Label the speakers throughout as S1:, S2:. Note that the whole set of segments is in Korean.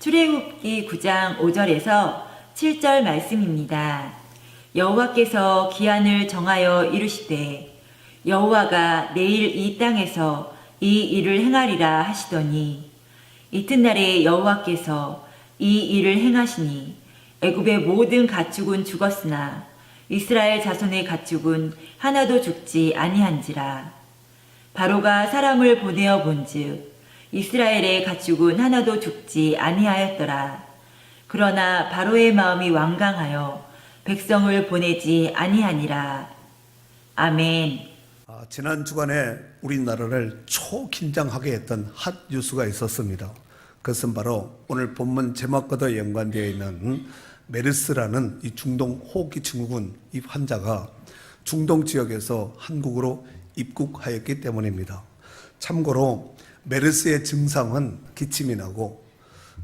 S1: 출애굽기 9장 5절에서 7절 말씀입니다. 여호와께서 기한을 정하여 이르시되 여호와가 내일 이 땅에서 이 일을 행하리라 하시더니 이튿날에 여호와께서 이 일을 행하시니 애굽의 모든 가축은 죽었으나 이스라엘 자손의 가축은 하나도 죽지 아니한지라. 바로가 사람을 보내어 본즉 이스라엘의 가축은 하나도 죽지 아니하였더라. 그러나 바로의 마음이 완강하여 백성을 보내지 아니하니라. 아멘.
S2: 지난 주간에 우리나라를 초긴장하게 했던 핫 뉴스가 있었습니다. 그것은 바로 오늘 본문 제목과도 연관되어 있는 메르스라는 이 중동 호흡기 증후군 이 환자가 중동 지역에서 한국으로 입국하였기 때문입니다. 참고로 메르스의 증상은 기침이 나고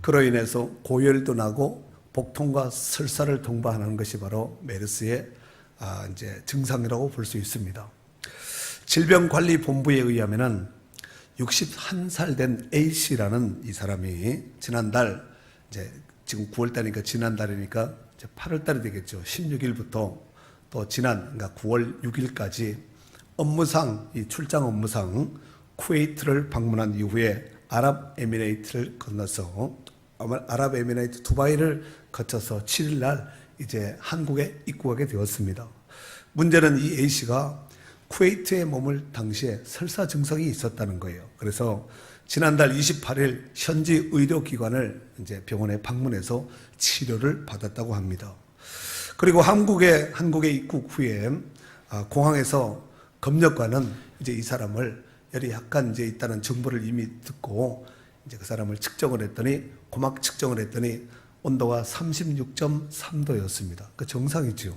S2: 그로 인해서 고열도 나고 복통과 설사를 동반하는 것이 바로 메르스의 이제 증상이라고 볼 수 있습니다. 질병관리본부에 의하면은 61살 된 A씨라는 이 사람이 지난달 지금 9월달이니까 지난달이니까 이제 8월달이 되겠죠. 16일부터 또 그러니까 9월 6일까지 업무상 이 출장 업무상 쿠웨이트를 방문한 이후에 아랍에미레이트를 건너서 아랍에미레이트 두바이를 거쳐서 7일날 이제 한국에 입국하게 되었습니다. 문제는 이 A씨가 쿠웨이트에 머물 당시에 설사 증상이 있었다는 거예요. 그래서 지난달 28일 현지 의료기관을 이제 병원에 방문해서 치료를 받았다고 합니다. 그리고 한국에 입국 후에 공항에서 검역관은 이제 이 사람을 열이 약간 이제 있다는 정보를 이미 듣고 이제 그 사람을 고막 측정을 했더니 온도가 36.3도였습니다. 그 정상이죠.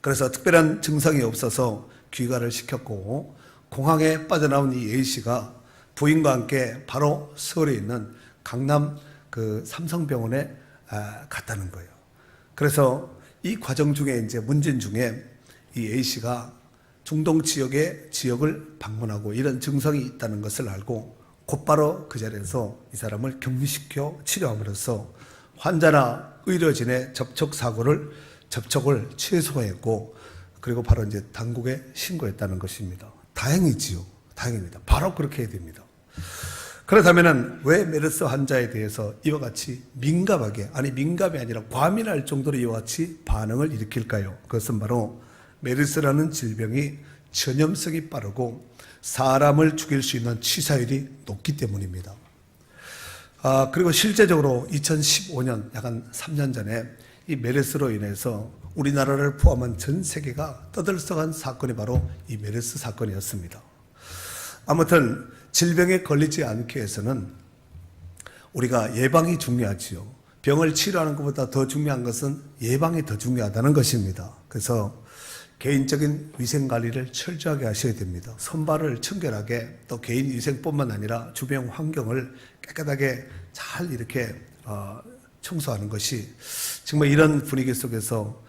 S2: 그래서 특별한 증상이 없어서 귀가를 시켰고 공항에 빠져나온 이 A씨가 부인과 함께 바로 서울에 있는 강남 그 삼성병원에 갔다는 거예요. 그래서 이 과정 중에 이제 문진 중에 이 A씨가 중동 지역을 방문하고 이런 증상이 있다는 것을 알고 곧바로 그 자리에서 이 사람을 격리시켜 치료함으로써 환자나 의료진의 접촉을 최소화했고 그리고 바로 이제 당국에 신고했다는 것입니다. 다행이지요. 다행입니다. 바로 그렇게 해야 됩니다. 그렇다면 왜 메르스 환자에 대해서 이와 같이 민감이 아니라 과민할 정도로 이와 같이 반응을 일으킬까요? 그것은 바로 메르스라는 질병이 전염성이 빠르고 사람을 죽일 수 있는 치사율이 높기 때문입니다. 그리고 실제적으로 2015년 약 한 3년 전에 이 메르스로 인해서 우리나라를 포함한 전 세계가 떠들썩한 사건이 바로 이 메르스 사건이었습니다. 아무튼 질병에 걸리지 않기 위해서는 우리가 예방이 중요하지요. 병을 치료하는 것보다 더 중요한 것은 예방이 더 중요하다는 것입니다. 그래서 개인적인 위생관리를 철저하게 하셔야 됩니다. 손발을 청결하게 또 개인 위생뿐만 아니라 주변 환경을 깨끗하게 잘 이렇게 청소하는 것이 정말 이런 분위기 속에서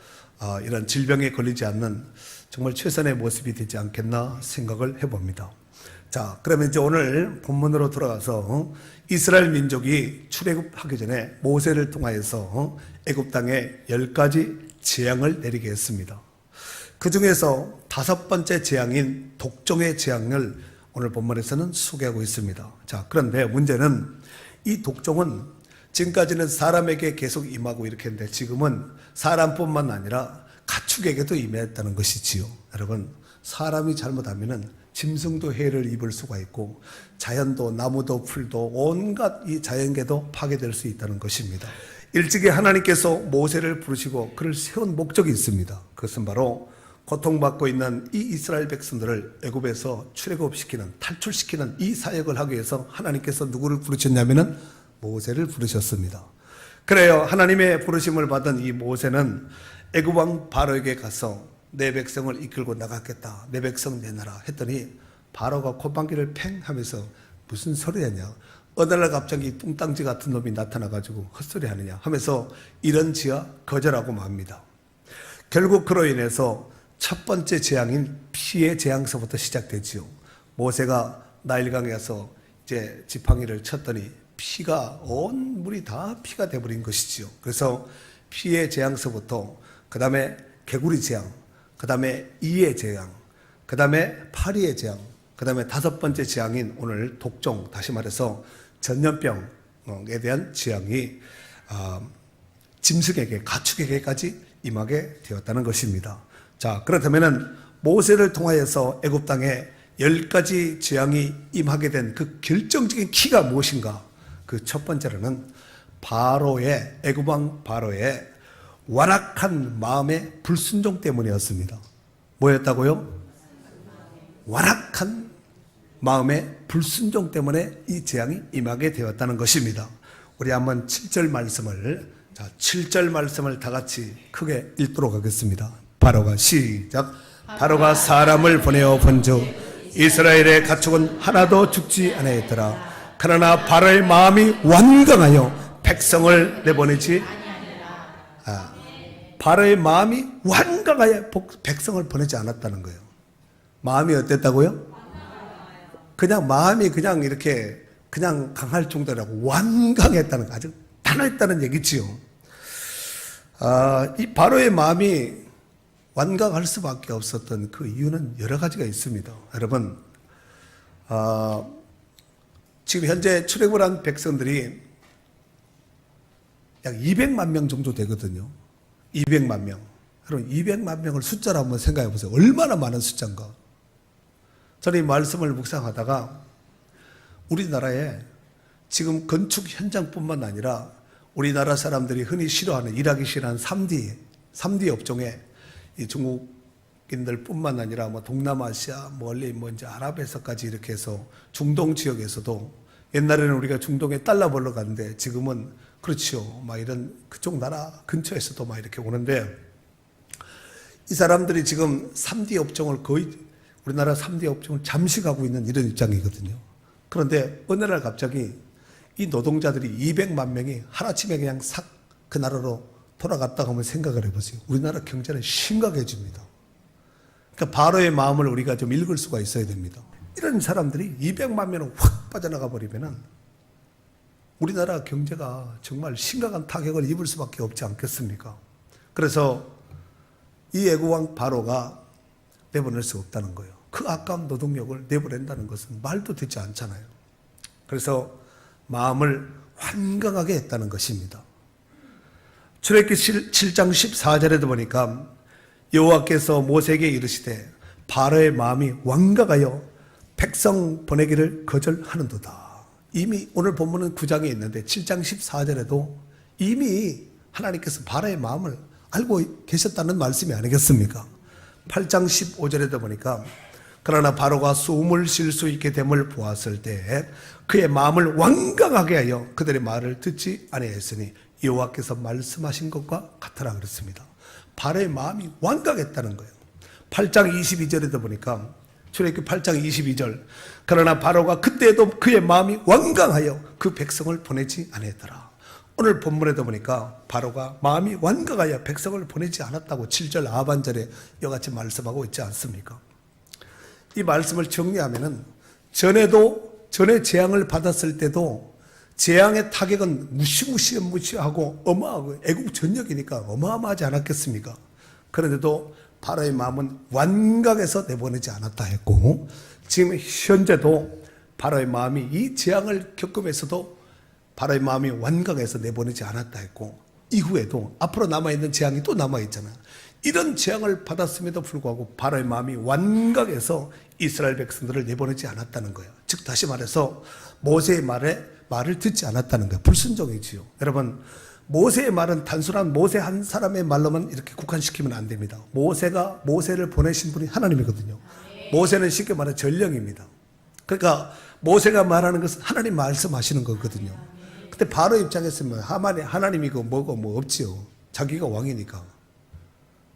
S2: 이런 질병에 걸리지 않는 정말 최선의 모습이 되지 않겠나 생각을 해봅니다. 자, 그러면 이제 오늘 본문으로 돌아가서 이스라엘 민족이 출애굽하기 전에 모세를 통하여서 애굽 땅에 10가지 재앙을 내리게 했습니다. 그 중에서 5번째 재앙인 독종의 재앙을 오늘 본문에서는 소개하고 있습니다. 자, 그런데 문제는 이 독종은 지금까지는 사람에게 계속 임하고 이렇게 했는데 지금은 사람뿐만 아니라 가축에게도 임했다는 것이지요. 여러분, 사람이 잘못하면은 짐승도 해를 입을 수가 있고 자연도 나무도 풀도 온갖 이 자연계도 파괴될 수 있다는 것입니다. 일찍이 하나님께서 모세를 부르시고 그를 세운 목적이 있습니다. 그것은 바로 고통받고 있는 이 이스라엘 백성들을 애굽에서 탈출시키는 이 사역을 하기 위해서 하나님께서 누구를 부르셨냐면은 모세를 부르셨습니다. 그래요. 하나님의 부르심을 받은 이 모세는 애굽 왕 바로에게 가서 내 백성을 이끌고 나가겠다. 내 백성 내놔라 했더니 바로가 콧방귀를 팽 하면서 무슨 소리 하냐. 어느 날 갑자기 뚱땅지 같은 놈이 나타나가지고 헛소리 하느냐 하면서 이런 지하 거절하고 맙니다. 결국 그로 인해서 첫 번째 재앙인 피의 재앙서부터 시작되지요. 모세가 나일강에 가서 이제 지팡이를 쳤더니 피가 온 물이 다 피가 돼버린 것이지요. 그래서 피의 재앙서부터 그 다음에 개구리 재앙, 그 다음에 이의 재앙, 그 다음에 파리의 재앙, 그 다음에 5번째 재앙인 오늘 독종, 다시 말해서 전염병에 대한 재앙이 짐승에게, 가축에게까지 임하게 되었다는 것입니다. 자, 그렇다면은 모세를 통하여서 애굽 땅에 10가지 재앙이 임하게 된 그 결정적인 키가 무엇인가? 그 첫 번째로는 바로의, 애굽 왕 바로의 완악한 마음의 불순종 때문이었습니다. 뭐였다고요? 완악한 마음의 불순종 때문에 이 재앙이 임하게 되었다는 것입니다. 우리 한번 7절 말씀을, 자, 7절 말씀을 다 같이 크게 읽도록 하겠습니다. 바로가 시작. 바로가 사람을 보내어 본즉 이스라엘의 가축은 하나도 죽지 아니하였더라. 그러나 바로의 마음이 완강하여 백성을 내보내지 바로의 마음이 완강하여 백성을 보내지 않았다는 거예요. 마음이 어땠다고요? 그냥 마음이 그냥 이렇게 그냥 강할 정도라고 완강했다는 거, 아주 단호했다는 얘기지요. 이 바로의 마음이 완강할 수밖에 없었던 그 이유는 여러 가지가 있습니다. 여러분, 지금 현재 출애굽을 한 백성들이 약 200만 명 정도 되거든요. 200만 명. 여러분, 200만 명을 숫자로 한번 생각해 보세요. 얼마나 많은 숫자인가. 저는 이 말씀을 묵상하다가 우리나라에 지금 건축 현장뿐만 아니라 우리나라 사람들이 흔히 싫어하는, 일하기 싫어하는 3D 업종에 이 중국인들 뿐만 아니라 뭐 동남아시아, 멀리 뭐 이제 아랍에서까지 이렇게 해서 중동 지역에서도 옛날에는 우리가 중동에 달러 벌러 갔는데 지금은 그렇지요. 막 이런 그쪽 나라 근처에서도 막 이렇게 오는데 이 사람들이 지금 3D 업종을 거의 우리나라 3D 업종을 잠식하고 있는 이런 입장이거든요. 그런데 어느 날 갑자기 이 노동자들이 200만 명이 하루아침에 그냥 싹 그 나라로 돌아갔다고 한번 생각을 해보세요. 우리나라 경제는 심각해집니다. 그러니까 바로의 마음을 우리가 좀 읽을 수가 있어야 됩니다. 이런 사람들이 200만 명을 확 빠져나가 버리면은 우리나라 경제가 정말 심각한 타격을 입을 수밖에 없지 않겠습니까? 그래서 이 애국왕 바로가 내보낼 수 없다는 거예요. 그 아까운 노동력을 내보낸다는 것은 말도 되지 않잖아요. 그래서 마음을 완강하게 했다는 것입니다. 출애굽기 7장 14절에도 보니까 여호와께서 모세에게 이르시되 바로의 마음이 완강하여 백성 보내기를 거절하는도다. 이미 오늘 본문은 9장에 있는데 7장 14절에도 이미 하나님께서 바로의 마음을 알고 계셨다는 말씀이 아니겠습니까? 8장 15절에도 보니까 그러나 바로가 숨을 쉴 수 있게 됨을 보았을 때 그의 마음을 완강하게 하여 그들의 말을 듣지 아니하였으니 여호와께서 말씀하신 것과 같으라 그랬습니다. 바로의 마음이 완강했다는 거예요. 8장 22절에도 보니까 출애굽기 8장 22절 그러나 바로가 그때에도 그의 마음이 완강하여 그 백성을 보내지 아니했더라. 오늘 본문에도 보니까 바로가 마음이 완강하여 백성을 보내지 않았다고 7절 하반절에 이같이 말씀하고 있지 않습니까? 이 말씀을 정리하면은 전에 재앙을 받았을 때도 재앙의 타격은 무시하고 어마하고 애국 전역이니까 어마어마하지 않았겠습니까? 그런데도 바로의 마음은 완강해서 내보내지 않았다 했고 지금 현재도 바로의 마음이 이 재앙을 겪으면서도 바로의 마음이 완강해서 내보내지 않았다 했고 이후에도 앞으로 남아있는 재앙이 또 남아있잖아요. 이런 재앙을 받았음에도 불구하고 바로의 마음이 완강해서 이스라엘 백성들을 내보내지 않았다는 거예요. 즉 다시 말해서 모세의 말을 듣지 않았다는 거예요. 불순종이지요. 여러분 모세의 말은 단순한 모세 한 사람의 말로만 이렇게 국한시키면 안 됩니다. 모세를 보내신 분이 하나님이거든요. 모세는 쉽게 말해 전령입니다. 그러니까 모세가 말하는 것은 하나님 말씀하시는 거거든요. 근데 바로 입장에서 하나님이고 뭐고 뭐 없지요. 자기가 왕이니까.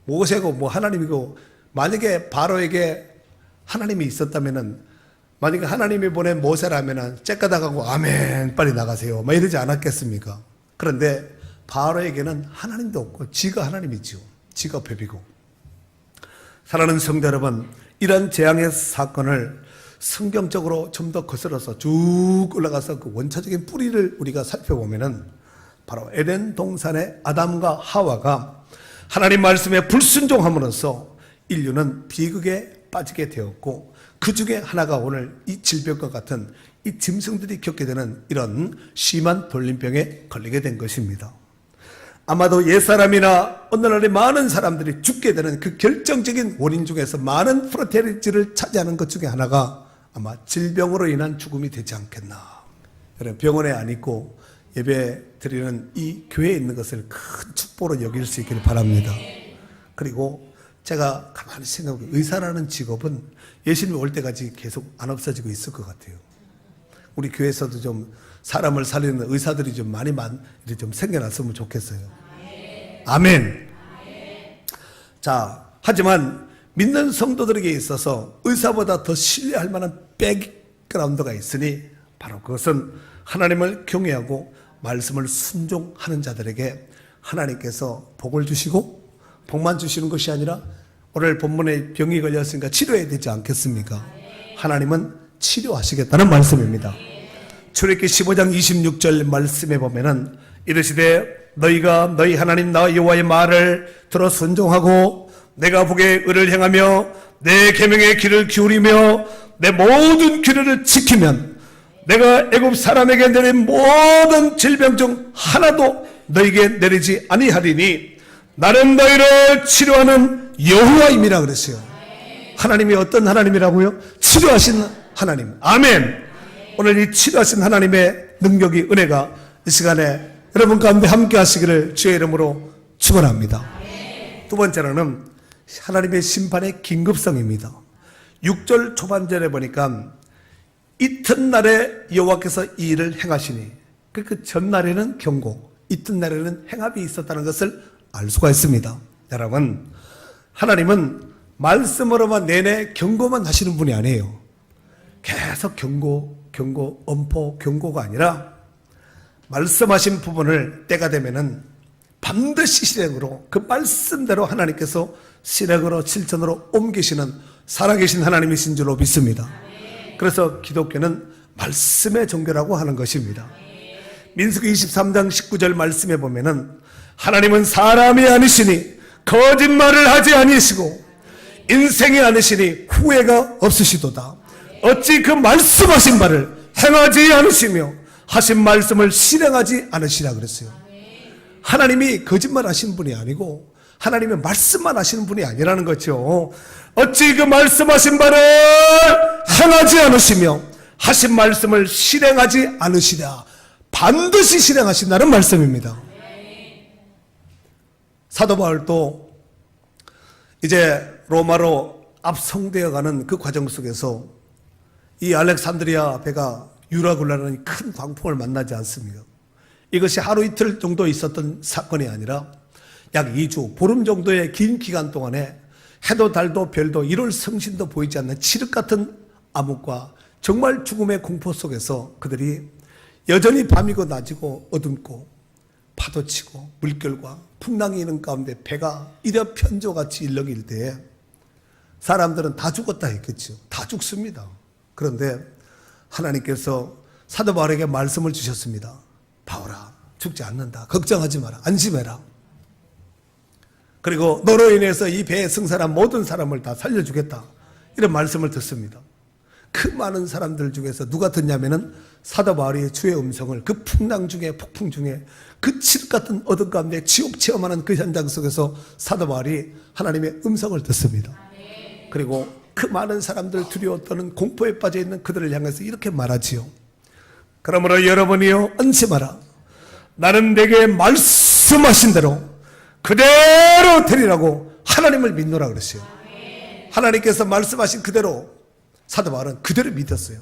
S2: 모세고 뭐 하나님이고 만약에 바로에게 하나님이 있었다면은 만약에 하나님이 보낸 모세라면은 째까다가고 아멘 빨리 나가세요 막 이러지 않았겠습니까? 그런데 바로에게는 하나님도 없고 지가 하나님이죠. 지가 법이고. 사랑하는 성도 여러분, 이런 재앙의 사건을 성경적으로 좀 더 거슬러서 쭉 올라가서 그 원초적인 뿌리를 우리가 살펴보면은 바로 에덴 동산의 아담과 하와가 하나님 말씀에 불순종함으로써 인류는 비극에 빠지게 되었고, 그 중에 하나가 오늘 이 질병과 같은 이 짐승들이 겪게 되는 이런 심한 돌림병에 걸리게 된 것입니다. 아마도 옛사람이나 오늘날의 많은 사람들이 죽게 되는 그 결정적인 원인 중에서 많은 프로테이지를 차지하는 것 중에 하나가 아마 질병으로 인한 죽음이 되지 않겠나. 여러분, 병원에 안 있고 예배 드리는 이 교회에 있는 것을 큰 축복으로 여길 수 있기를 바랍니다. 그리고 제가 가만히 생각해보면 의사라는 직업은 예수님이 올 때까지 계속 안 없어지고 있을 것 같아요. 우리 교회에서도 좀 사람을 살리는 의사들이 좀 많이 좀 생겨났으면 좋겠어요. 아멘. 자, 하지만 믿는 성도들에게 있어서 의사보다 더 신뢰할 만한 백그라운드가 있으니 바로 그것은 하나님을 경외하고 말씀을 순종하는 자들에게 하나님께서 복을 주시고 복만 주시는 것이 아니라 오늘 본문에 병이 걸렸으니까 치료해야 되지 않겠습니까? 하나님은 치료하시겠다는 말씀입니다. 출애굽기 15장 26절 말씀에 보면은 이르시되 너희가 너희 하나님 나 여호와의 말을 들어 순종하고 내가 보기에 의를 행하며 내 계명의 길을 기울이며 내 모든 규례를 지키면 내가 애굽 사람에게 내린 모든 질병 중 하나도 너희에게 내리지 아니하리니 나는 너희를 치료하는 여호와임이라 그랬어요. 하나님이 어떤 하나님이라고요? 치료하신 하나님. 아멘. 오늘 이 치료하신 하나님의 능력이, 은혜가 이 시간에 여러분 가운데 함께 하시기를 주의 이름으로 축원합니다. 두 번째로는 하나님의 심판의 긴급성입니다. 6절 초반절에 보니까 이튿날에 여호와께서 이 일을 행하시니, 그 전날에는 경고, 이튿날에는 행함이 있었다는 것을 알 수가 있습니다. 여러분, 하나님은 말씀으로만 내내 경고만 하시는 분이 아니에요. 계속 경고, 엄포, 경고가 아니라 말씀하신 부분을 때가 되면은 반드시 실행으로, 그 말씀대로 하나님께서 실행으로 실천으로 옮기시는 살아계신 하나님이신 줄로 믿습니다. 그래서 기독교는 말씀의 종교라고 하는 것입니다. 민수기 23장 19절 말씀에 보면은 하나님은 사람이 아니시니 거짓말을 하지 아니시고 인생이 아니시니 후회가 없으시도다. 어찌 그 말씀하신 바를 행하지 않으시며 하신 말씀을 실행하지 않으시라 그랬어요. 하나님이 거짓말 하시는 분이 아니고 하나님의 말씀만 하시는 분이 아니라는 거죠. 어찌 그 말씀하신 바를 행하지 않으시며 하신 말씀을 실행하지 않으시랴. 반드시 실행하신다는 말씀입니다. 사도 바울도 이제 로마로 압송되어 가는 그 과정 속에서 이 알렉산드리아 배가 유라굴라라는 큰 광풍을 만나지 않습니까? 이것이 하루 이틀 정도 있었던 사건이 아니라 약 2주, 보름 정도의 긴 기간 동안에 해도 달도 별도 1월 성신도 보이지 않는 칠흑 같은 암흑과 정말 죽음의 공포 속에서 그들이 여전히 밤이고 낮이고 어둡고 파도치고 물결과 풍랑이 있는 가운데 배가 이래 편조같이 일렁일 때에 사람들은 다 죽었다 했겠죠. 다 죽습니다. 그런데 하나님께서 사도 바울에게 말씀을 주셨습니다. 바울아, 죽지 않는다. 걱정하지 마라. 안심해라. 그리고 너로 인해서 이 배에 승선한 모든 사람을 다 살려주겠다. 이런 말씀을 듣습니다. 그 많은 사람들 중에서 누가 듣냐면은 사도 바울이 주의 음성을 그 풍랑 중에, 폭풍 중에, 그 칠흑 같은 어둠 가운데 지옥 체험하는 그 현장 속에서 사도 바울이 하나님의 음성을 듣습니다. 그리고 그 많은 사람들 두려워 떠는 공포에 빠져 있는 그들을 향해서 이렇게 말하지요. 그러므로 여러분이요, 안심하라. 나는 내게 말씀하신 대로 그대로 되리라고 하나님을 믿노라 그랬어요. 하나님께서 말씀하신 그대로 사도 바울은 그대로 믿었어요.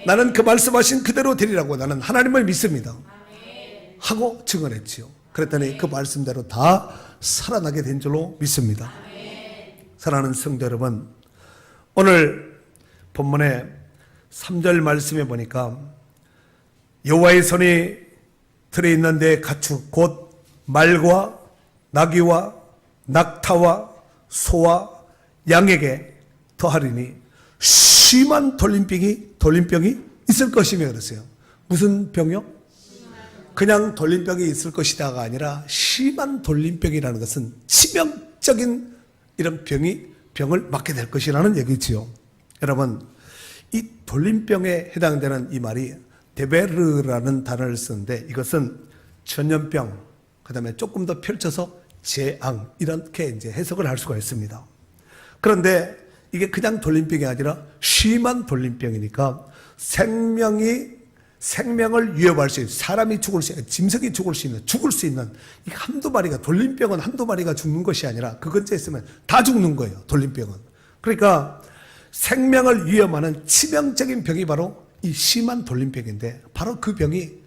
S2: 나는 그 말씀하신 그대로 되리라고 나는 하나님을 믿습니다 하고 증언했지요. 그랬더니 그 말씀대로 다 살아나게 된 줄로 믿습니다. 사랑하는 성도 여러분, 오늘 본문의 3절 말씀에 보니까 여호와의 손이 들어있는데 가축 곧 말과 나귀와 낙타와 소와 양에게 더하리니 심한 돌림병이 있을 것이며 그러세요. 무슨 병이요? 그냥 돌림병이 있을 것이다가 아니라 심한 돌림병이라는 것은 치명적인 이런 병을 맞게 될 것이라는 얘기지요. 여러분, 이 돌림병에 해당되는 이 말이 데베르라는 단어를 쓰는데 이것은 전염병, 그 다음에 조금 더 펼쳐서 재앙, 이렇게 이제 해석을 할 수가 있습니다. 그런데 이게 그냥 돌림병이 아니라 심한 돌림병이니까 생명을 위협할 수 있는, 사람이 죽을 수 있는, 짐승이 죽을 수 있는 이 한두 마리가, 돌림병은 한두 마리가 죽는 것이 아니라 그 근처에 있으면 다 죽는 거예요, 돌림병은. 그러니까 생명을 위험하는 치명적인 병이 바로 이 심한 돌림병인데 바로 그 병이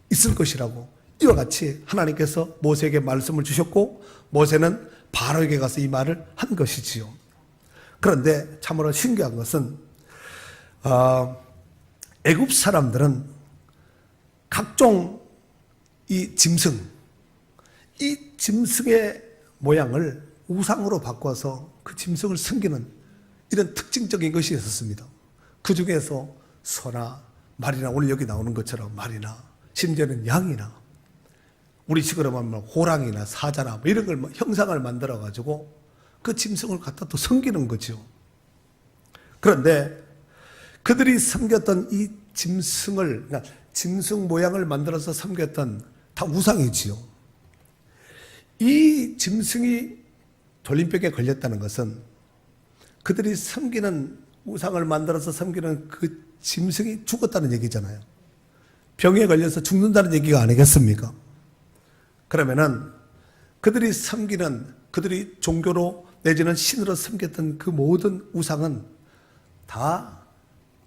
S2: 있을 것이라고 이와 같이 하나님께서 모세에게 말씀을 주셨고 모세는 바로에게 가서 이 말을 한 것이지요. 그런데 참으로 신기한 것은 애굽 사람들은 각종 이 짐승의 모양을 우상으로 바꿔서 그 짐승을 섬기는 이런 특징적인 것이 있었습니다. 그 중에서 소나 말이나 오늘 여기 나오는 것처럼 말이나 심지어는 양이나 우리 식으로 말하면 호랑이나 사자나 뭐 이런 걸 형상을 만들어 가지고 그 짐승을 갖다 또 섬기는 거죠. 그런데 그들이 섬겼던 이 짐승을, 그러니까 짐승 모양을 만들어서 섬겼던 다 우상이지요. 이 짐승이 돌림병에 걸렸다는 것은 그들이 섬기는 우상을 만들어서 섬기는 그 짐승이 죽었다는 얘기잖아요. 병에 걸려서 죽는다는 얘기가 아니겠습니까? 그러면은 그들이 종교로 내지는 신으로 섬겼던 그 모든 우상은 다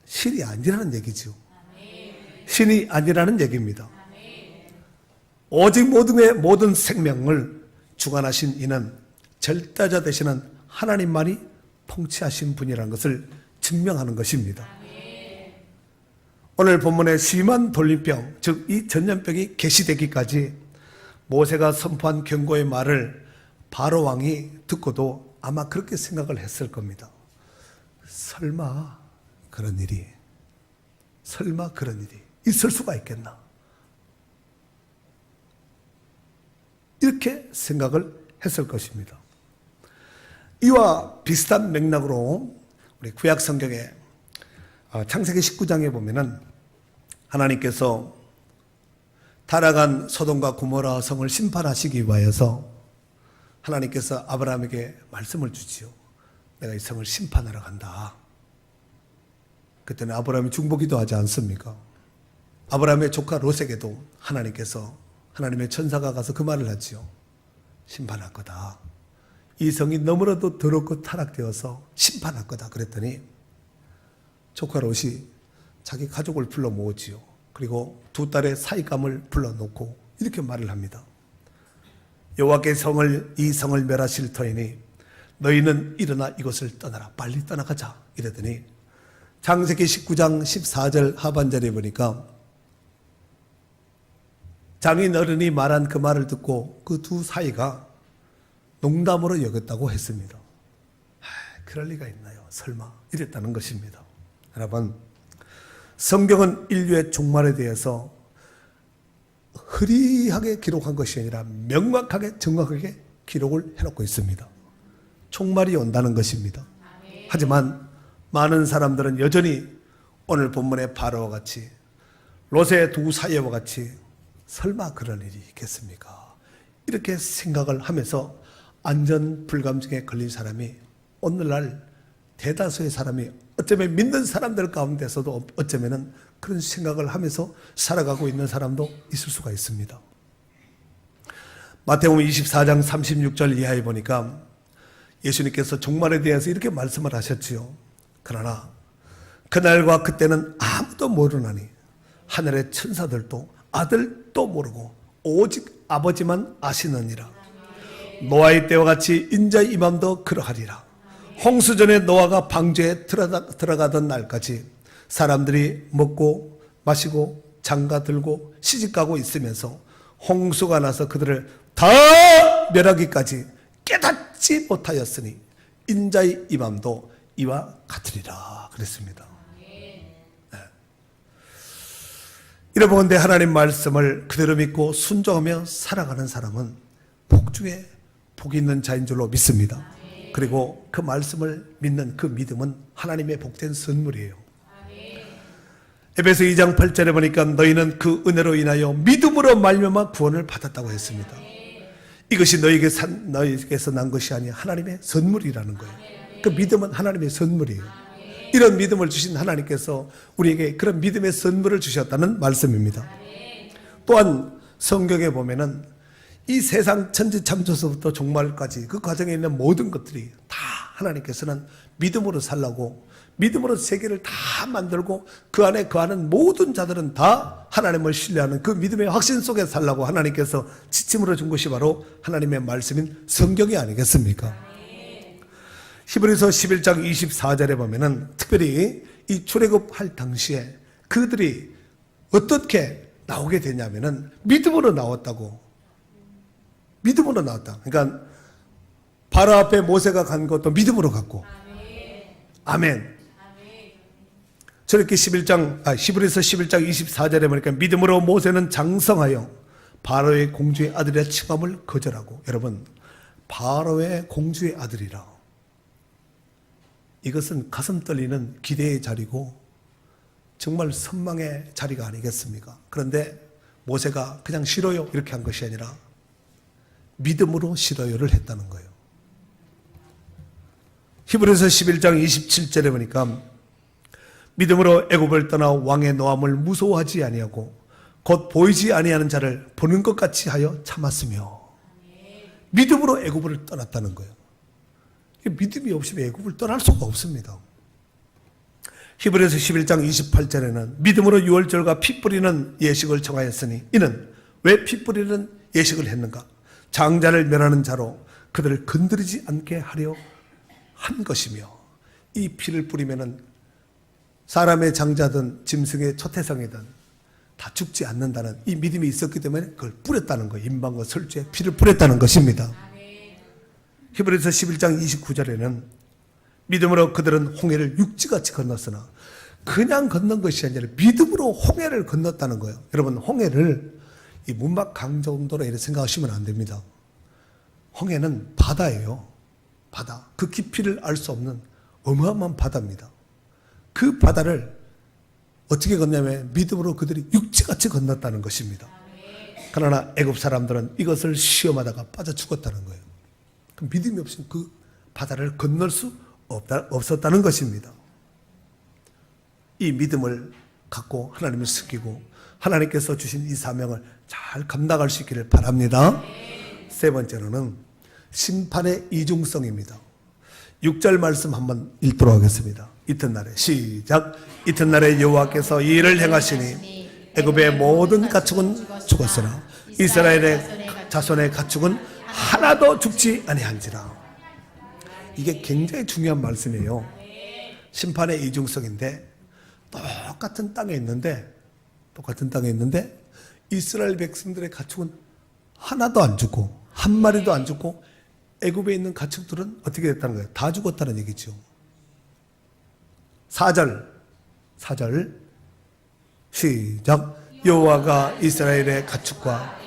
S2: 신이 아니라는 얘기죠. 신이 아니라는 얘기입니다. 오직 모든 생명을 주관하신 이는 절대자 되시는 하나님만이 통치하신 분이라는 것을 증명하는 것입니다. 오늘 본문의 심한 돌림병, 즉 이 전염병이 계시되기까지 모세가 선포한 경고의 말을 바로 왕이 듣고도 아마 그렇게 생각을 했을 겁니다. 설마 그런 일이 있을 수가 있겠나? 이렇게 생각을 했을 것입니다. 이와 비슷한 맥락으로 우리 구약 성경에 창세기 19장에 보면은 하나님께서 타락한 소돔과 고모라 성을 심판하시기 위하여서 하나님께서 아브라함에게 말씀을 주지요. 내가 이 성을 심판하러 간다. 그때는 아브라함이 중보기도 하지 않습니까? 아브라함의 조카 롯에게도 하나님께서 하나님의 천사가 가서 그 말을 하지요. 심판할 거다. 이 성이 너무나도 더럽고 타락되어서 심판할 거다. 그랬더니 조카 롯이 자기 가족을 불러 모으지요. 그리고 두 딸의 사익감을 불러놓고 이렇게 말을 합니다. 여호와께 이 성을 멸하실 터이니 너희는 일어나 이곳을 떠나라. 빨리 떠나가자. 이러더니 창세기 19장 14절 하반절에 보니까 장인 어른이 말한 그 말을 듣고 그 두 사이가 농담으로 여겼다고 했습니다. 그럴 리가 있나요? 설마 이랬다는 것입니다. 여러분, 성경은 인류의 종말에 대해서 흐리하게 기록한 것이 아니라 명확하게 정확하게 기록을 해놓고 있습니다. 종말이 온다는 것입니다. 하지만 많은 사람들은 여전히 오늘 본문의 바로와 같이 롯의 두 사이와 같이 설마 그런 일이 있겠습니까? 이렇게 생각을 하면서 안전 불감증에 걸린 사람이 오늘날 대다수의 사람이 어쩌면 믿는 사람들 가운데서도 어쩌면 그런 생각을 하면서 살아가고 있는 사람도 있을 수가 있습니다. 마태복음 24장 36절 이하에 보니까 예수님께서 종말에 대해서 이렇게 말씀을 하셨지요. 그러나 그날과 그때는 아무도 모르나니 하늘의 천사들도 아들도 모르고 오직 아버지만 아시느니라. 노아의 때와 같이 인자의 임함도 그러하리라. 홍수전에 노아가 방주에 들어가던 날까지 사람들이 먹고 마시고 장가들고 시집가고 있으면서 홍수가 나서 그들을 다 멸하기까지 깨닫지 못하였으니 인자의 임함도 이와 같으리라 그랬습니다. 이러본데 하나님 말씀을 그대로 믿고 순종하며 살아가는 사람은 복 중에 복이 있는 자인 줄로 믿습니다. 그리고 그 말씀을 믿는 그 믿음은 하나님의 복된 선물이에요. 에베소 2장 8절에 보니까 너희는 그 은혜로 인하여 믿음으로 말미암아 구원을 받았다고 했습니다. 이것이 너희에게서 난 것이 아니라 하나님의 선물이라는 거예요. 그 믿음은 하나님의 선물이에요. 이런 믿음을 주신 하나님께서 우리에게 그런 믿음의 선물을 주셨다는 말씀입니다. 또한 성경에 보면은 이 세상 천지창조서부터 종말까지 그 과정에 있는 모든 것들이 다 하나님께서는 믿음으로 살라고, 믿음으로 세계를 다 만들고 그 안에 거하는 모든 자들은 다 하나님을 신뢰하는 그 믿음의 확신 속에 살라고 하나님께서 지침으로 준 것이 바로 하나님의 말씀인 성경이 아니겠습니까? 히브리서 11장 24절에 보면은 특별히 이 출애굽할 당시에 그들이 어떻게 나오게 되냐면은 믿음으로 나왔다고. 믿음으로 나왔다. 그러니까 바로 앞에 모세가 간 것도 믿음으로 갔고. 아멘. 저렇게 히브리서 11장 24절에 보니까 믿음으로 모세는 장성하여 바로의 공주의 아들이라 칭함을 거절하고. 여러분, 바로의 공주의 아들이라. 이것은 가슴 떨리는 기대의 자리고 정말 선망의 자리가 아니겠습니까? 그런데 모세가 그냥 싫어요 이렇게 한 것이 아니라 믿음으로 싫어요를 했다는 거예요. 히브리서 11장 27절에 보니까 믿음으로 애굽을 떠나 왕의 노함을 무서워하지 아니하고 곧 보이지 아니하는 자를 보는 것 같이 하여 참았으며, 믿음으로 애굽을 떠났다는 거예요. 믿음이 없으면 애굽을 떠날 수가 없습니다. 히브리서 11장 28절에는 믿음으로 유월절과 피 뿌리는 예식을 정하였으니 이는 왜 피 뿌리는 예식을 했는가? 장자를 멸하는 자로 그들을 건드리지 않게 하려 한 것이며, 이 피를 뿌리면은 사람의 장자든 짐승의 초태성이든 다 죽지 않는다는 이 믿음이 있었기 때문에 그걸 뿌렸다는 거예요. 임방과 설주에 피를 뿌렸다는 것입니다. 히브리서 11장 29절에는 믿음으로 그들은 홍해를 육지같이 건넜으나, 그냥 건넌 것이 아니라 믿음으로 홍해를 건넜다는 거예요. 여러분, 홍해를 이 문막 강 정도로 이렇게 생각하시면 안 됩니다. 홍해는 바다예요. 바다. 그 깊이를 알 수 없는 어마어마한 바다입니다. 그 바다를 어떻게 건너냐면 믿음으로 그들이 육지같이 건넜다는 것입니다. 그러나 애굽 사람들은 이것을 시험하다가 빠져 죽었다는 거예요. 그 믿음이 없으면 그 바다를 건널 수 없었다는 것입니다. 이 믿음을 갖고 하나님을 섬기고 하나님께서 주신 이 사명을 잘 감당할 수 있기를 바랍니다. 세 번째로는 심판의 이중성입니다. 6절 말씀 한번 읽도록 하겠습니다. 이튿날에 시작. 이튿날에 여호와께서 이 일을 행하시니 애굽의 모든 가축은 죽었으나 이스라엘의 자손의 가축은 하나도 죽지 아니한지라. 이게 굉장히 중요한 말씀이에요. 심판의 이중성인데 똑같은 땅에 있는데 이스라엘 백성들의 가축은 하나도 안 죽고 한 마리도 안 죽고 애굽에 있는 가축들은 어떻게 됐다는 거예요? 다 죽었다는 얘기죠. 4절 시작. 여호와가 이스라엘의 가축과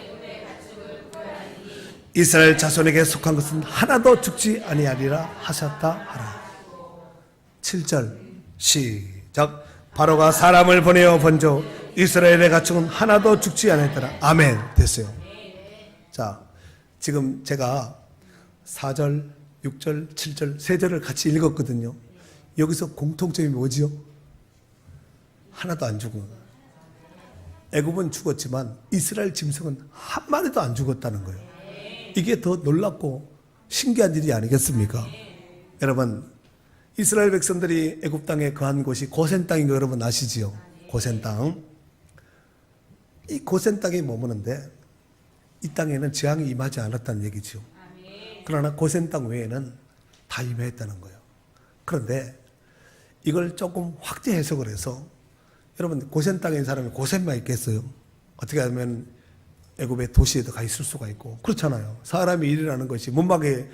S2: 이스라엘 자손에게 속한 것은 하나도 죽지 아니하리라 하셨다 하라. 7절 시작. 바로가 사람을 보내어 번져 이스라엘의 가축은 하나도 죽지 아니하더라. 아멘. 됐어요. 자, 지금 제가 4절, 6절, 7절, 3절을 같이 읽었거든요. 여기서 공통점이 뭐지요? 하나도 안 죽은. 애굽은 죽었지만 이스라엘 짐승은 한 마리도 안 죽었다는 거예요. 이게 더 놀랍고 신기한 일이 아니겠습니까? 여러분, 이스라엘 백성들이 애굽 땅에 거한 곳이 고센 땅인 거 여러분 아시지요? 고센 땅. 이 고센 땅에 머무는데 이 땅에는 재앙이 임하지 않았다는 얘기죠. 그러나 고센 땅 외에는 다 임했다는 거예요. 그런데 이걸 조금 확대 해석을 해서, 여러분 고센 땅에 있는 사람이 고센만 있겠어요? 어떻게 하면 애굽의 도시에도 가 있을 수가 있고 그렇잖아요. 사람이 일이라는 것이 문막에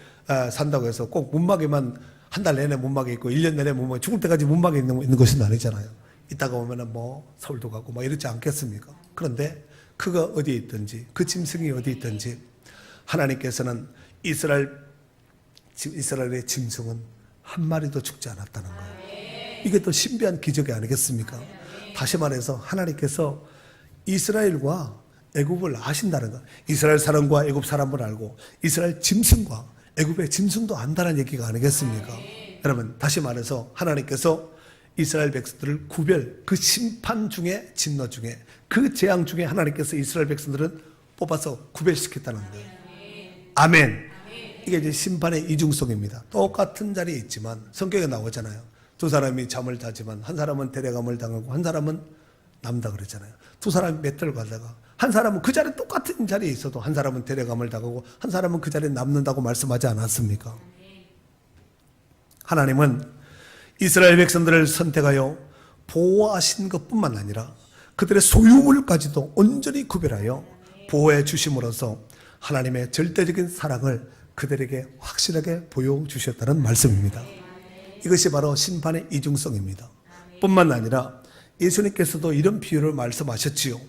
S2: 산다고 해서 꼭 문막에만 한 달 내내 문막에 있고 1년 내내 문막에 죽을 때까지 문막에 있는 것은 아니잖아요. 이따가 오면은 뭐 서울도 가고 뭐 이러지 않겠습니까? 그런데 그가 어디에 있든지 그 짐승이 어디에 있든지 하나님께서는 이스라엘의 짐승은 한 마리도 죽지 않았다는 거예요. 이게 또 신비한 기적이 아니겠습니까? 다시 말해서 하나님께서 이스라엘과 애굽을 아신다는 거. 이스라엘 사람과 애굽 사람을 알고 이스라엘 짐승과 애굽의 짐승도 안다는 얘기가 아니겠습니까? 여러분 다시 말해서 하나님께서 이스라엘 백성들을 그 심판 중에 진노 중에 그 재앙 중에 하나님께서 이스라엘 백성들은 뽑아서 구별시켰다는 거예요. 아멘. 이게 이제 심판의 이중성입니다. 똑같은 자리에 있지만 성경에 나오잖아요. 두 사람이 잠을 자지만 한 사람은 데려감을 당하고 한 사람은 남다 그랬잖아요. 두 사람이 몇 달 가다가 한 사람은 그 자리에 똑같은 자리에 있어도 한 사람은 데려감을 당하고 한 사람은 그 자리에 남는다고 말씀하지 않았습니까? 하나님은 이스라엘 백성들을 선택하여 보호하신 것뿐만 아니라 그들의 소유물까지도 온전히 구별하여 보호해 주심으로써 하나님의 절대적인 사랑을 그들에게 확실하게 보여주셨다는 말씀입니다. 이것이 바로 심판의 이중성입니다. 뿐만 아니라 예수님께서도 이런 비유를 말씀하셨지요.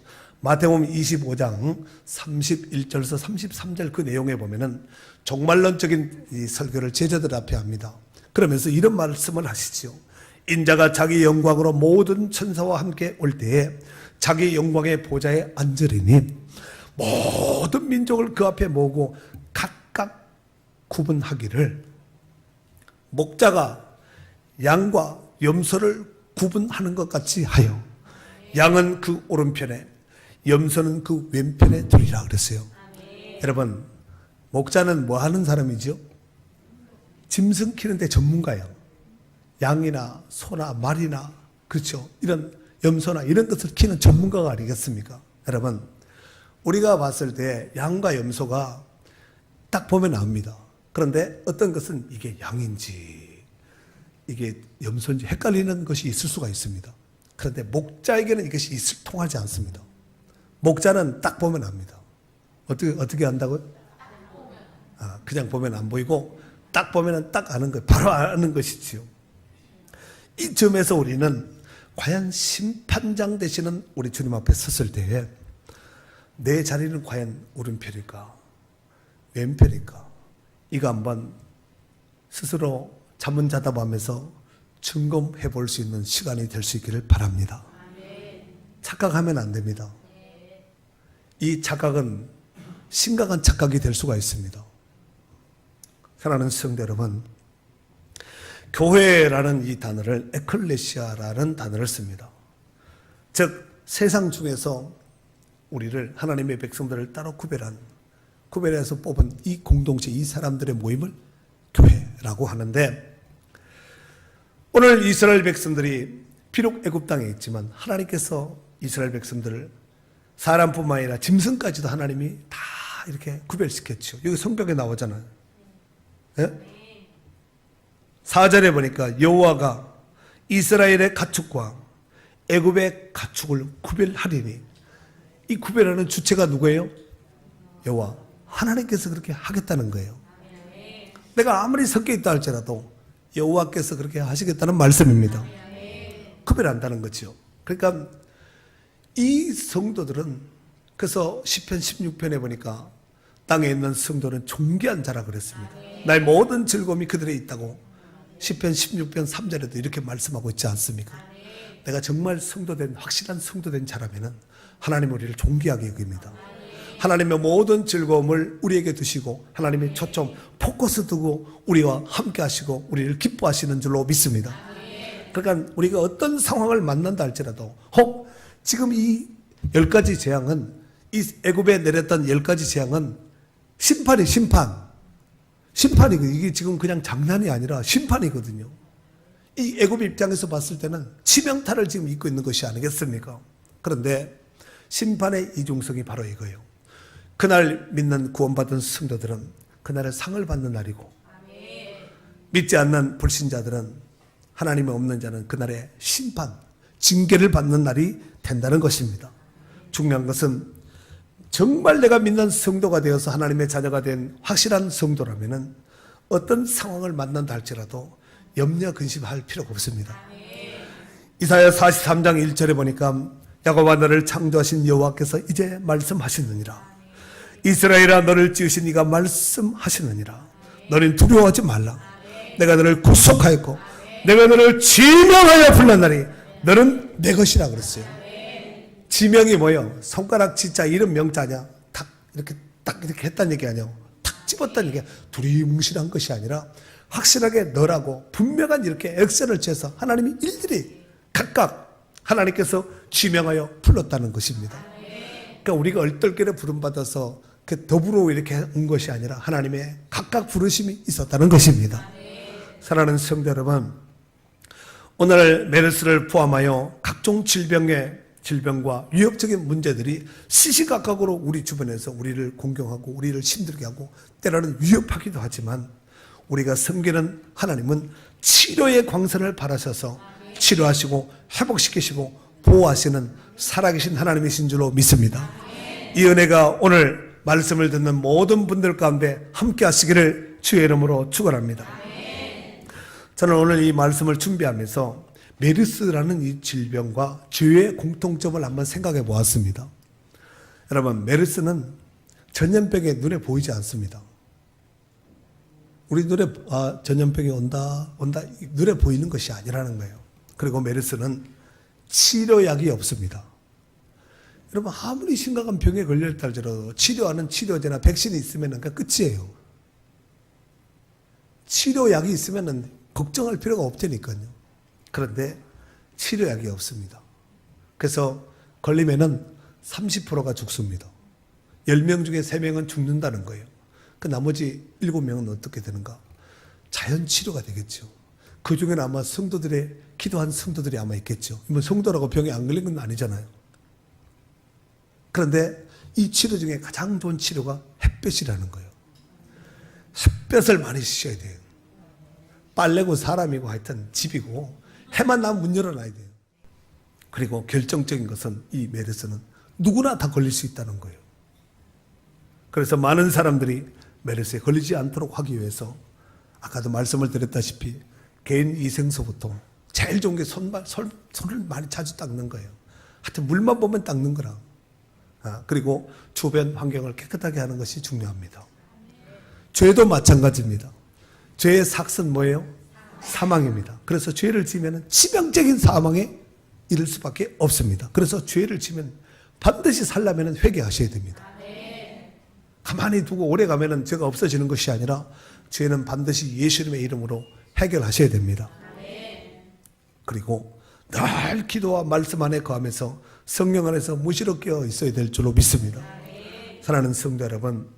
S2: 마태복음 25장 31절에서 33절 그 내용에 보면은 종말론적인 이 설교를 제자들 앞에 합니다. 그러면서 이런 말씀을 하시지요. 인자가 자기 영광으로 모든 천사와 함께 올 때에 자기 영광의 보좌에 앉으리니 모든 민족을 그 앞에 모으고 각각 구분하기를 목자가 양과 염소를 구분하는 것 같이 하여 양은 그 오른편에 염소는 그 왼편에 두리라 그랬어요. 여러분 목자는 뭐 하는 사람이죠? 짐승 키우는데 전문가예요. 양이나 소나 말이나 그렇죠. 이런 염소나 이런 것을 키우는 전문가가 아니겠습니까? 여러분 우리가 봤을 때 양과 염소가 딱 보면 압니다. 그런데 어떤 것은 이게 양인지 이게 염소인지 헷갈리는 것이 있을 수가 있습니다. 그런데 목자에게는 이것이 통하지 않습니다. 목자는 딱 보면 압니다. 어떻게 안다고요? 그냥 보면 안 보이고 딱 보면 딱 아는 거예요. 바로 아는 것이지요. 이 점에서 우리는 과연 심판장 되시는 우리 주님 앞에 섰을 때에 내 자리는 과연 오른편일까 왼편일까 이거 한번 스스로 자문자답하면서 점검해 볼 수 있는 시간이 될 수 있기를 바랍니다. 착각하면 안 됩니다. 이 착각은 심각한 착각이 될 수가 있습니다. 사랑하는 성도 여러분, 교회라는 이 단어를 에클레시아라는 단어를 씁니다. 즉 세상 중에서 우리를 하나님의 백성들을 따로 구별해서 뽑은 이 공동체, 이 사람들의 모임을 교회라고 하는데 오늘 이스라엘 백성들이 비록 애굽 땅에 있지만 하나님께서 이스라엘 백성들을 사람뿐만 아니라 짐승까지도 하나님이 다 이렇게 구별시켰죠. 여기 성경에 나오잖아요. 예? 4절에 보니까 여호와가 이스라엘의 가축과 애굽의 가축을 구별하리니 이 구별하는 주체가 누구예요? 여호와 하나님께서 그렇게 하겠다는 거예요. 내가 아무리 섞여 있다 할지라도 여호와께서 그렇게 하시겠다는 말씀입니다. 구별한다는 거죠. 그러니까 이 성도들은 그래서 시편 16편에 보니까 땅에 있는 성도는 존귀한 자라 그랬습니다. 나의 모든 즐거움이 그들에 있다고 시편 16편 3절에도 이렇게 말씀하고 있지 않습니까? 내가 정말 성도된 확실한 성도된 자라면은 하나님 우리를 존귀하게 여깁니다. 하나님의 모든 즐거움을 우리에게 두시고 하나님의 초점 포커스 두고 우리와 함께 하시고 우리를 기뻐하시는 줄로 믿습니다. 그러니까 우리가 어떤 상황을 만난다 할지라도 혹 지금 이 10가지 재앙은 이 애굽에 내렸던 10가지 재앙은 심판이거든요. 이게 지금 그냥 장난이 아니라 심판이거든요. 이 애굽 입장에서 봤을 때는 치명타를 지금 입고 있는 것이 아니겠습니까? 그런데 심판의 이중성이 바로 이거예요. 그날 믿는 구원받은 성도들은 그날의 상을 받는 날이고 믿지 않는 불신자들은 하나님이 없는 자는 그날의 심판, 징계를 받는 날이 된다는 것입니다. 중요한 것은 정말 내가 믿는 성도가 되어서 하나님의 자녀가 된 확실한 성도라면은 어떤 상황을 만난다 할지라도 염려 근심할 필요가 없습니다. 이사야 43장 1절에 보니까 야곱아 너를 창조하신 여호와께서 이제 말씀하시느니라. 이스라엘아 너를 지으신 이가 말씀하시느니라. 너는 두려워하지 말라. 내가 너를 구속하였고 내가 너를 지명하여 불렀나니 너는 내 것이라 그랬어요. 지명이 뭐예요? 손가락 진짜 이름 명자냐? 딱 이렇게 했다는 얘기 아니에요. 탁 집었다는 얘기야. 두리뭉실한 것이 아니라 확실하게 너라고 분명한 이렇게 액션을 취해서 하나님이 일일이 각각 하나님께서 지명하여 불렀다는 것입니다. 그러니까 우리가 얼떨결에 부름받아서 더불어 이렇게 온 것이 아니라 하나님의 각각 부르심이 있었다는 것입니다. 사랑하는 성도 여러분, 오늘 메르스를 포함하여 각종 질병과 위협적인 문제들이 시시각각으로 우리 주변에서 우리를 공경하고 우리를 힘들게 하고 때로는 위협하기도 하지만 우리가 섬기는 하나님은 치료의 광선을 바라셔서 치료하시고 회복시키시고 보호하시는 살아계신 하나님이신 줄로 믿습니다. 이 은혜가 오늘 말씀을 듣는 모든 분들 가운데 함께 하시기를 주의 이름으로 축원합니다. 저는 오늘 이 말씀을 준비하면서 메르스라는 이 질병과 죄의 공통점을 한번 생각해 보았습니다. 여러분, 메르스는 전염병에 눈에 보이지 않습니다. 우리 눈에 전염병이 온다 눈에 보이는 것이 아니라는 거예요. 그리고 메르스는 치료약이 없습니다. 여러분, 아무리 심각한 병에 걸렸다 할지라도 치료하는 치료제나 백신이 있으면 끝이에요. 치료약이 있으면 걱정할 필요가 없다니까요. 그런데 치료약이 없습니다. 그래서 걸리면은 30%가 죽습니다. 10명 중에 3명은 죽는다는 거예요. 그 나머지 7명은 어떻게 되는가? 자연 치료가 되겠죠. 그 중에는 아마 기도한 성도들이 아마 있겠죠. 뭐 성도라고 병에 안 걸린 건 아니잖아요. 그런데 이 치료 중에 가장 좋은 치료가 햇볕이라는 거예요. 햇볕을 많이 씻어야 돼요. 빨래고 사람이고 하여튼 집이고 해만 나면 문 열어놔야 돼요. 그리고 결정적인 것은 이 메르스는 누구나 다 걸릴 수 있다는 거예요. 그래서 많은 사람들이 메르스에 걸리지 않도록 하기 위해서 아까도 말씀을 드렸다시피 개인 위생소부터 제일 좋은 게 손을 많이 자주 닦는 거예요. 하여튼 물만 보면 닦는 거라. 그리고 주변 환경을 깨끗하게 하는 것이 중요합니다. 죄도 마찬가지입니다. 죄의 삭은 뭐예요? 사망입니다. 그래서 죄를 지으면 치명적인 사망에 이를 수밖에 없습니다. 그래서 죄를 지면 반드시 살려면 회개하셔야 됩니다. 가만히 두고 오래 가면 죄가 없어지는 것이 아니라 죄는 반드시 예수님의 이름으로 해결하셔야 됩니다. 그리고 늘 기도와 말씀 안에 거하면서 성령 안에서 무시로 깨어 있어야 될 줄로 믿습니다. 사랑하는 성도 여러분,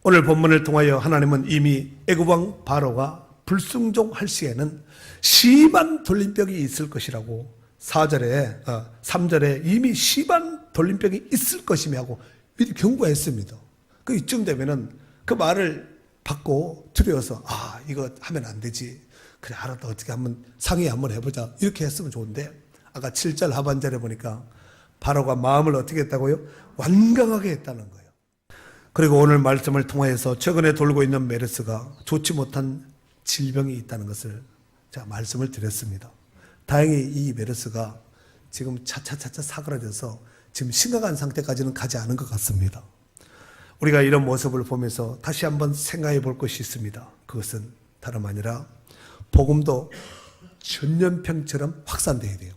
S2: 오늘 본문을 통하여 하나님은 이미 애굽왕 바로가 불순종할 시에는 심한 돌림병이 있을 것이라고 3절에 이미 심한 돌림병이 있을 것이며 하고 미리 경고했습니다. 그 이쯤 되면은 그 말을 받고 두려워서 이거 하면 안 되지. 그래 알았다. 어떻게 한번 상의 한번 해보자. 이렇게 했으면 좋은데 아까 7절 하반절에 보니까 바로가 마음을 어떻게 했다고요? 완강하게 했다는 거예요. 그리고 오늘 말씀을 통하여서 최근에 돌고 있는 메르스가 좋지 못한 질병이 있다는 것을 제가 말씀을 드렸습니다. 다행히 이 메르스가 지금 차차차차 사그라져서 지금 심각한 상태까지는 가지 않은 것 같습니다. 우리가 이런 모습을 보면서 다시 한번 생각해 볼 것이 있습니다. 그것은 다름 아니라 복음도 전염병처럼 확산돼야 돼요.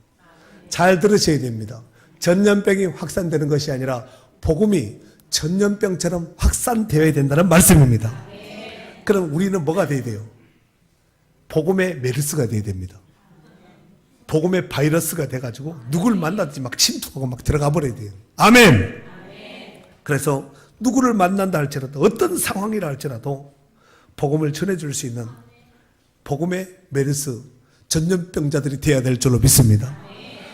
S2: 잘 들으셔야 됩니다. 전염병이 확산되는 것이 아니라 복음이 전염병처럼 확산되어야 된다는 말씀입니다. 그럼 우리는 뭐가 돼야 돼요? 복음의 메르스가 돼야 됩니다. 복음의 바이러스가 돼가지고 누굴 만나든지 막 침투하고 막 들어가 버려야 돼요. 아멘! 그래서 누구를 만난다 할지라도 어떤 상황이라 할지라도 복음을 전해줄 수 있는 복음의 메르스 전염병자들이 되어야 될 줄로 믿습니다.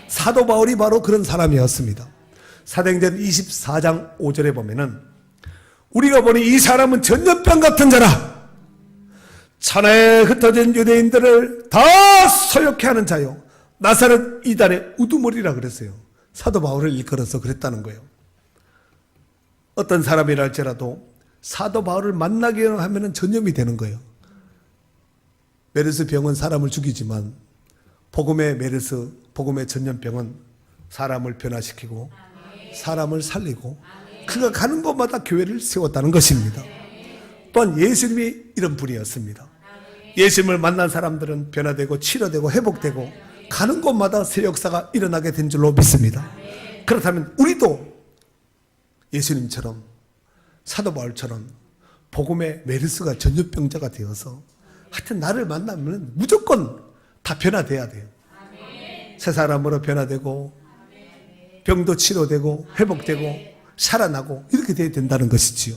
S2: 사도 바울이 바로 그런 사람이었습니다. 사도행전 24장 5절에 보면은 우리가 보니 이 사람은 전염병 같은 자라 천하에 흩어진 유대인들을 다 소욕해 하는 자요 나사렛 이단의 우두머리라 그랬어요. 사도 바울을 일컬어서 그랬다는 거예요. 어떤 사람이라 할지라도 사도 바울을 만나게 하면 전염이 되는 거예요. 메르스 병은 사람을 죽이지만 복음의 메르스, 복음의 전염병은 사람을 변화시키고 사람을 살리고 그가 가는 곳마다 교회를 세웠다는 것입니다. 또한 예수님이 이런 분이었습니다. 예수님을 만난 사람들은 변화되고 치료되고 회복되고 가는 곳마다 새 역사가 일어나게 된 줄로 믿습니다. 그렇다면 우리도 예수님처럼 사도 바울처럼 복음의 메르스가 전염병자가 되어서 하여튼 나를 만나면 무조건 다 변화돼야 돼요. 새 사람으로 변화되고 병도 치료되고 회복되고 살아나고 이렇게 돼야 된다는 것이지요.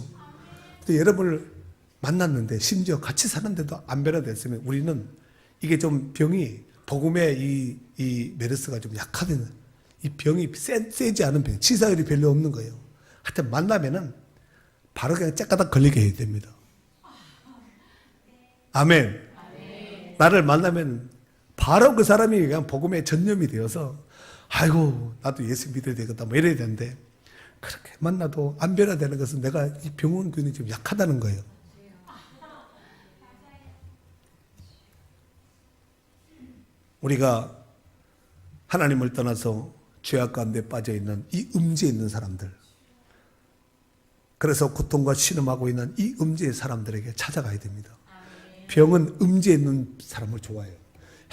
S2: 근데 여러분을 만났는데 심지어 같이 사는데도 안 변화됐으면 우리는 이게 좀 병이 복음의 이 메르스가 좀 약하면 이 병이 세지 않은 병, 치사율이 별로 없는 거예요. 하여튼 만나면은 바로 그냥 째까닥 걸리게 해야 됩니다. 아멘. 나를 만나면 바로 그 사람이 그냥 복음에 전념이 되어서 아이고 나도 예수 믿어야 되겠다 뭐 이래야 되는데 그렇게 만나도 안 변화되는 것은 내가 이 병원 근이 좀 약하다는 거예요. 우리가 하나님을 떠나서 죄악 가운데 빠져있는 이 음지에 있는 사람들, 그래서 고통과 신음하고 있는 이 음지의 사람들에게 찾아가야 됩니다. 병은 음지에 있는 사람을 좋아해요.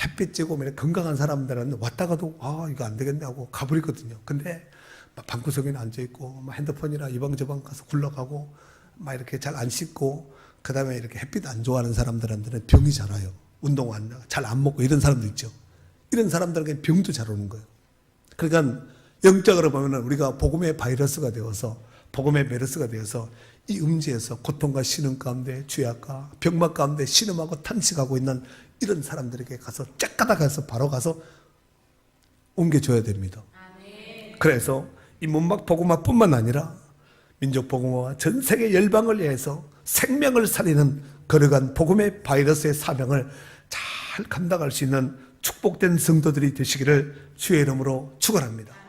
S2: 햇빛 쬐고 건강한 사람들은 왔다가도 이거 안 되겠네 하고 가버리거든요. 근데 방구석에는 앉아있고 핸드폰이나 이방저방 가서 굴러가고 막 이렇게 잘 안 씻고 그 다음에 이렇게 햇빛 안 좋아하는 사람들한테는 병이 잘 와요. 운동 잘 안 먹고 이런 사람도 있죠. 이런 사람들에게 병도 잘 오는 거예요. 그러니까 영적으로 보면 우리가 복음의 바이러스가 되어서 복음의 메르스가 되어서 이 음지에서 고통과 신음 가운데 죄악과 병맛 가운데 신음하고 탄식하고 있는 이런 사람들에게 가서 쫙가다 가서 바로 가서 옮겨줘야 됩니다. 그래서 이 문막 복음화뿐만 아니라 민족 복음화와 전 세계 열방을 위해서 생명을 살리는 거룩한 복음의 바이러스의 사명을 잘 감당할 수 있는 축복된 성도들이 되시기를 주의 이름으로 축원합니다.